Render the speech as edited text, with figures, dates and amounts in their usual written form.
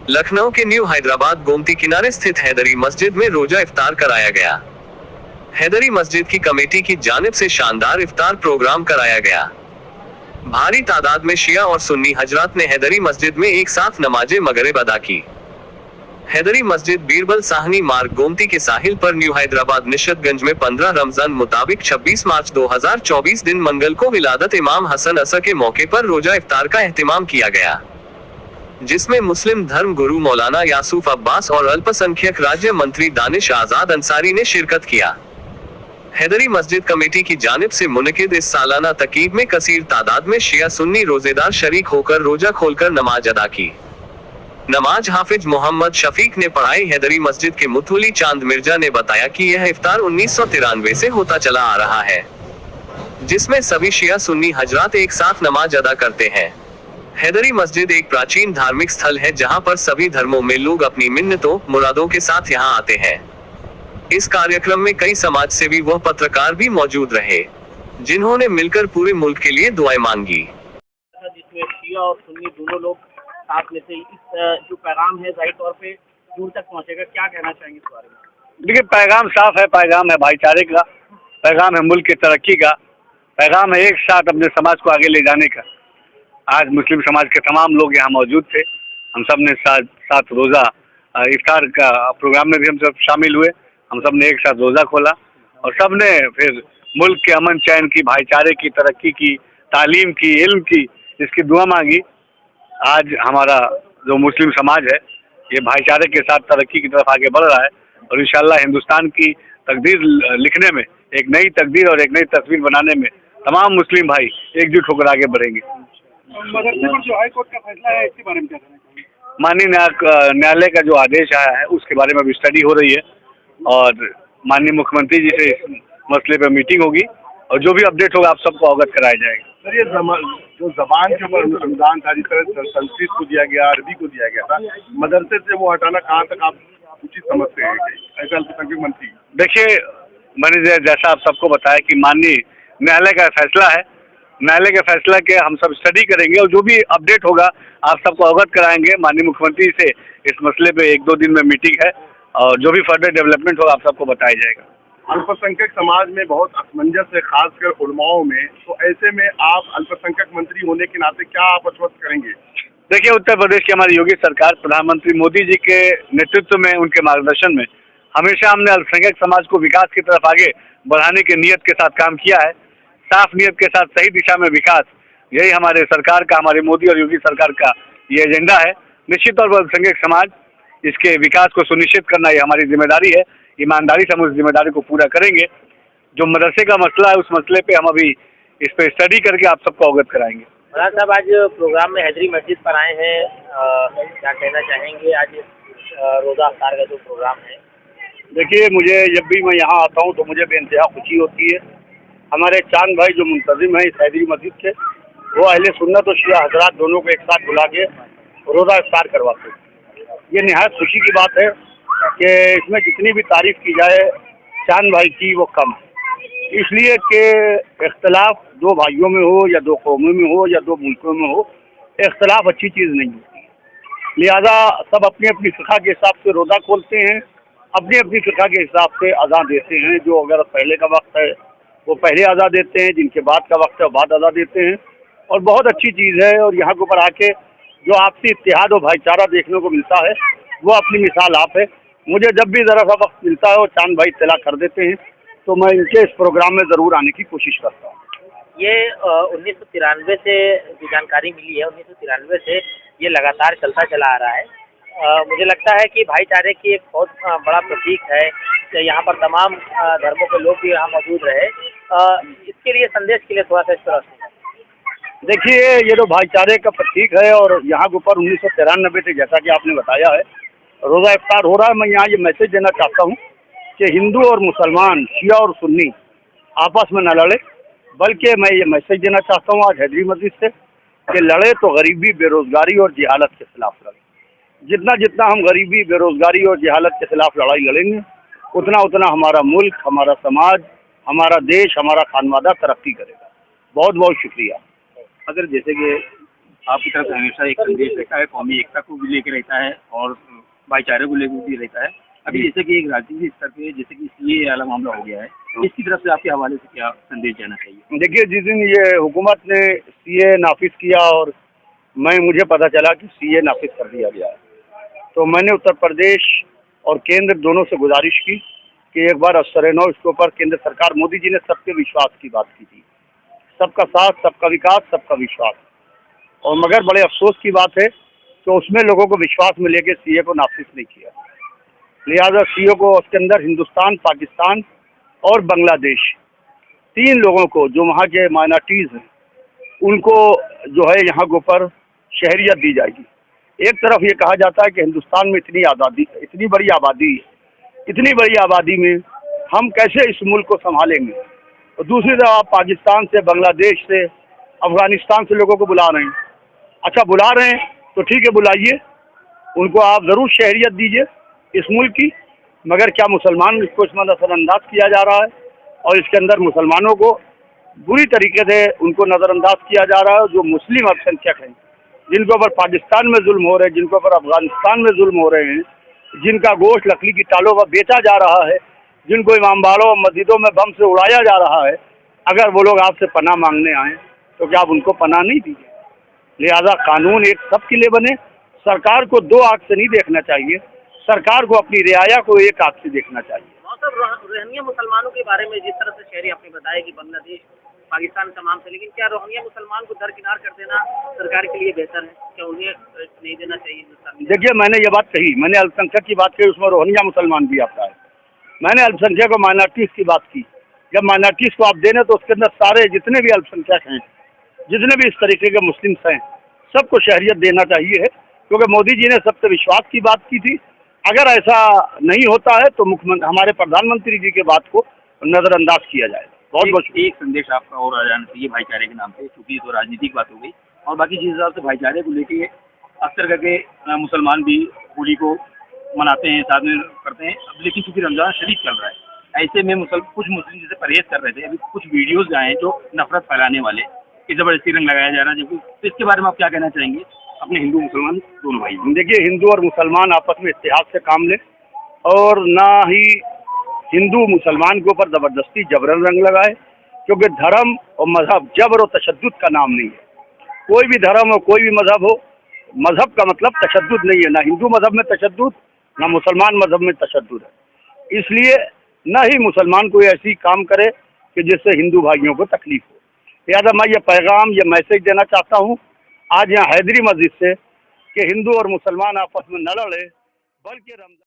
लखनऊ के न्यू हैदराबाद गोमती किनारे स्थित हैदरी मस्जिद में रोजा इफ्तार कराया गया। हैदरी मस्जिद की कमेटी की जानिब से शानदार इफ्तार प्रोग्राम कराया गया। भारी तादाद में शिया और सुन्नी हजरात ने हैदरी मस्जिद में एक साथ नमाजे मगरिब अदा की। हैदरी मस्जिद बीरबल साहनी मार्ग गोमती के साहिल पर न्यू हैदराबाद निशतगंज में 15 रमजान मुताबिक 26 मार्च 2024 दिन मंगल को विलादत इमाम हसन असा के मौके पर रोजा इफ्तार का एहतिमाम किया गया, जिसमें मुस्लिम धर्म गुरु मौलाना यासूफ अब्बास और अल्पसंख्यक राज्य मंत्री दानिश आजाद अंसारी ने शिरकत किया। हैदरी मस्जिद कमेटी की जानिब से मुनकिद इस सालाना तकीब में कसीर तादाद में शिया सुन्नी रोजेदार शरीक होकर रोजा खोलकर नमाज अदा की। नमाज हाफिज मोहम्मद शफीक ने पढ़ाई। हैदरी मस्जिद के मुतवली चांद मिर्जा ने बताया कि यह इफ्तार 1993 से होता चला आ रहा है, जिसमें सभी शिया सुन्नी हजरात एक साथ नमाज अदा करते हैं। हैदरी मस्जिद एक प्राचीन धार्मिक स्थल है जहां पर सभी धर्मों में लोग अपनी मिन्नतों मुरादों के साथ यहां आते हैं। इस कार्यक्रम में कई समाज सेवी व पत्रकार भी मौजूद रहे, जिन्होंने मिलकर पूरे मुल्क के लिए दुआएं मांगी। जिसमें शिया और सुन्नी दोनों लोग साथ में से इस जो पैगाम है जाहिर तौर पे दूर तक पहुंचेगा, क्या कहना चाहेंगे इस बारे में? देखिए, पैगाम साफ है, पैगाम है भाईचारे का, पैगाम है मुल्क की तरक्की का, पैगाम है एक साथ अपने समाज को आगे ले जाने का। आज मुस्लिम समाज के तमाम लोग यहाँ मौजूद थे। हम सब ने साथ रोज़ा इफ्तार का प्रोग्राम में भी हम सब शामिल हुए। हम सब ने एक साथ रोज़ा खोला और सब ने फिर मुल्क के अमन चैन की, भाईचारे की, तरक्की की, तालीम की, इल्म की, इसकी दुआ मांगी। आज हमारा जो मुस्लिम समाज है ये भाईचारे के साथ तरक्की की तरफ आगे बढ़ रहा है और इंशाअल्लाह हिंदुस्तान की तकदीर लिखने में, एक नई तकदीर और एक नई तस्वीर बनाने में तमाम मुस्लिम भाई एकजुट होकर आगे बढ़ेंगे। मदरसे पर जो हाई कोर्ट का फैसला है इसके बारे में क्या कहना चाहिए? माननीय न्यायालय का जो आदेश आया है उसके बारे में अभी स्टडी हो रही है और माननीय मुख्यमंत्री जी से इस मसले पर मीटिंग होगी और जो भी अपडेट होगा आप सबको अवगत कराया जाएगा। सर, ये जो जबान के ऊपर अनुदान था, जिस तरह संस्कृत को दिया गया, अरबी को दिया गया था, मदरसे से वो हटाना कहाँ तक आप उचित समझते हैं ऐसे अल्पसंख्यक मंत्री? देखिए, मैंने जैसा आप सबको बताया कि माननीय न्यायालय का फैसला है, न्यायालय के फैसला के हम सब स्टडी करेंगे और जो भी अपडेट होगा आप सबको अवगत कराएंगे। माननीय मुख्यमंत्री से इस मसले पे 1-2 दिन में मीटिंग है और जो भी फर्दर डेवलपमेंट होगा आप सबको बताया जाएगा। अल्पसंख्यक समाज में बहुत असमंजस है, खासकर उलमाओं में, तो ऐसे में आप अल्पसंख्यक मंत्री होने के नाते क्या आप आश्वस्त करेंगे? देखिए, उत्तर प्रदेश की हमारी योगी सरकार प्रधानमंत्री मोदी जी के नेतृत्व में, उनके मार्गदर्शन में हमेशा हमने अल्पसंख्यक समाज को विकास की तरफ आगे बढ़ाने की नीयत के साथ काम किया है। साफ नीयत के साथ सही दिशा में विकास, यही हमारे सरकार का, हमारे मोदी और योगी सरकार का ये एजेंडा है। निश्चित तौर पर अल्पसंख्यक समाज, इसके विकास को सुनिश्चित करना ये हमारी जिम्मेदारी है। ईमानदारी से हम उस जिम्मेदारी को पूरा करेंगे। जो मदरसे का मसला है उस मसले पे हम अभी इस पर स्टडी करके आप सबको अवगत कराएंगे। साहब, आज प्रोग्राम में हैदरी मस्जिद पर आए हैं, क्या कहना चाहेंगे आज रोजा इफ्तार का जो प्रोग्राम है? देखिए, मुझे जब भी मैं यहाँ आता हूँ तो मुझे बेइंतहा खुशी होती है। हमारे चांद भाई जो मुंतजिम हैं इस हैदरी मस्जिद के, वो अहले सुन्नत और शिया हजरात दोनों को एक साथ बुला के रोज़ा इफ्तार करवाते हैं। ये निहायत खुशी की बात है कि इसमें जितनी भी तारीफ़ की जाए चांद भाई की वो कम है, इसलिए कि इख्तलाफ दो भाइयों में हो या दो कौमों में हो या दो मुल्कों में हो, इख्तलाफ अच्छी चीज़ नहीं होती है। लिहाजा सब अपनी अपनी फ़िक़ा के हिसाब से रोज़ा खोलते हैं, अपनी अपनी फ़िक़ा के हिसाब से अज़ा देते हैं। जो अगर पहले का वक्त है वो पहले अज़ा देते हैं, जिनके बाद का वक्त है बाद अज़ा देते हैं और बहुत अच्छी चीज़ है। और यहाँ के ऊपर आके जो आपसी इत्तेहाद और भाईचारा देखने को मिलता है वो अपनी मिसाल आप है। मुझे जब भी ज़रा सा वक्त मिलता है वो चांद भाई इत्तला कर देते हैं तो मैं इनके इस प्रोग्राम में ज़रूर आने की कोशिश करता हूँ। ये 1993 से जो जानकारी मिली है, 1993 से ये लगातार चलता चला आ रहा है। मुझे लगता है कि भाईचारे की एक बहुत बड़ा प्रतीक है कि यहाँ पर तमाम धर्मों के लोग भी यहाँ मौजूद रहे। इसके लिए संदेश के लिए थोड़ा सा इस तरह से देखिए, ये तो भाईचारे का प्रतीक है और यहाँ के ऊपर 1993 से, जैसा कि आपने बताया है, रोज़ा इफ्तार हो रहा है। मैं यहाँ ये मैसेज देना चाहता हूँ कि हिंदू और मुसलमान, शिया और सुन्नी आपस में न लड़े, बल्कि मैं ये मैसेज देना चाहता हूँ आज हैदरी मस्जिद से कि लड़े तो गरीबी, बेरोज़गारी और जहालत के खिलाफ लड़े। जितना जितना हम गरीबी, बेरोज़गारी और जहालत के खिलाफ लड़ाई लड़ेंगे उतना उतना हमारा मुल्क, हमारा समाज, हमारा देश, हमारा खानवादा तरक्की करेगा। बहुत बहुत शुक्रिया। अगर जैसे कि आपकी तरफ से हमेशा एक संदेश रहता है, कौमी एकता को भी लेकर रहता है और भाईचारे को लेकर भी रहता है। अभी जैसे कि एक राजनीतिक स्तर पे जैसे कि सीए वाला मामला हो गया है, इसकी तरफ से आपके हवाले से क्या संदेश देना चाहिए? देखिए, जिस दिन ये हुकूमत ने सीए नाफिज किया और मुझे पता चला कि सीए नाफिज कर दिया गया है, तो मैंने उत्तर प्रदेश और केंद्र दोनों से गुजारिश की कि एक बार अफसर-ए-नौ इसके ऊपर केंद्र सरकार, मोदी जी ने सबके विश्वास की बात की थी, सबका साथ, सबका विकास, सबका विश्वास, और मगर बड़े अफसोस की बात है कि उसमें लोगों को विश्वास में लेके सीए को नाफिज नहीं किया। लिहाजा सीए को उसके अंदर हिंदुस्तान, पाकिस्तान और बांग्लादेश 3 लोगों को जो वहाँ के माइनॉरिटीज़ हैं उनको जो है यहाँ के ऊपर शहरियत दी जाएगी। एक तरफ ये कहा जाता है कि हिंदुस्तान में इतनी बड़ी आबादी में हम कैसे इस मुल्क को संभालेंगे, और दूसरी तरफ आप पाकिस्तान से, बांग्लादेश से, अफगानिस्तान से लोगों को बुला रहे हैं। अच्छा, बुला रहे हैं तो ठीक है, बुलाइए, उनको आप ज़रूर शहरियत दीजिए इस मुल्क की, मगर क्या मुसलमान इसको इसमें नज़रअंदाज किया जा रहा है और इसके अंदर मुसलमानों को बुरी तरीके से उनको नज़रअंदाज किया जा रहा है। जो मुस्लिम अल्पसंख्यक हैं, जिनके ऊपर पाकिस्तान में जुल्म हो रहे हैं, जिनके ऊपर अफगानिस्तान में जुल्म हो रहे हैं, जिनका गोश्त लकड़ी की टालों पर बेचा जा रहा है, जिनको इमामबाड़ों और मस्जिदों में बम से उड़ाया जा रहा है, अगर वो लोग आपसे पनाह मांगने आएँ तो क्या आप उनको पनाह नहीं दीजिए? लिहाजा कानून एक सबके लिए बने। सरकार को 2 आँख से नहीं देखना चाहिए, सरकार को अपनी रियाया को एक आँख से देखना चाहिए। रोहिंग्या मुसलमानों के बारे में जिस तरह से शहरी आपने बताया कि बांग्लादेश, पाकिस्तान तमाम से, लेकिन क्या रोहिंग्या मुसलमान को दरकिनार कर देना सरकार के लिए बेहतर है? क्या उन्हें नहीं देना चाहिए हिंदुस्तान? देखिए, मैंने ये बात कही, मैंने अल्पसंख्यक की बात कही, उसमें रोहिंग्या मुसलमान भी आता है। मैंने अल्पसंख्यक और माइनॉरिटीज़ की बात की। जब माइनॉरिटीज़ को आप देने तो उसके अंदर सारे जितने भी अल्पसंख्यक हैं, जितने भी इस तरीके के मुस्लिम्स हैं, सबको शहरियत देना चाहिए, क्योंकि मोदी जी ने सबसे विश्वास की बात की थी। अगर ऐसा नहीं होता है तो हमारे प्रधानमंत्री जी के बात को नज़रअंदाज किया जाएगा। बहुत बहुत एक संदेश आपका और आ जाना चाहिए भाईचारे के नाम पे, क्योंकि ये तो राजनीतिक बात हो गई और बाकी जिस हिसाब से भाईचारे को लेके अक्सर करके मुसलमान भी होली को मनाते हैं, साथ में करते हैं। अब लेकिन चूंकि रमजान शरीफ चल रहा है, ऐसे में कुछ मुस्लिम जैसे परहेज कर रहे थे, अभी कुछ वीडियोज आए हैं जो नफरत फैलाने वाले कि जबरदस्ती रंग लगाया जा रहा है, जबकि तो इसके बारे में आप क्या कहना चाहेंगे अपने हिंदू मुसलमान दोनों भाई? देखिए, हिंदू और मुसलमान आपस में इत्तेहाद से काम लें और ना ही हिंदू मुसलमान के ऊपर ज़बरदस्ती जबरन रंग लगाए, क्योंकि धर्म और मज़हब जबर और तशद्दुद का नाम नहीं है। कोई भी धर्म हो, कोई भी मज़हब हो, मज़हब का मतलब तशद्दुद नहीं है। ना हिंदू मज़हब में तशद्दुद, ना मुसलमान मज़हब में तशद्दुद है। इसलिए न ही मुसलमान कोई ऐसी काम करे कि जिससे हिंदू भाइयों को तकलीफ हो। लिहाजा मैं ये पैगाम, ये मैसेज देना चाहता हूँ आज यहाँ हैदरी मस्जिद से कि हिंदू और मुसलमान आपस में न लड़े, बल्कि रमज़ान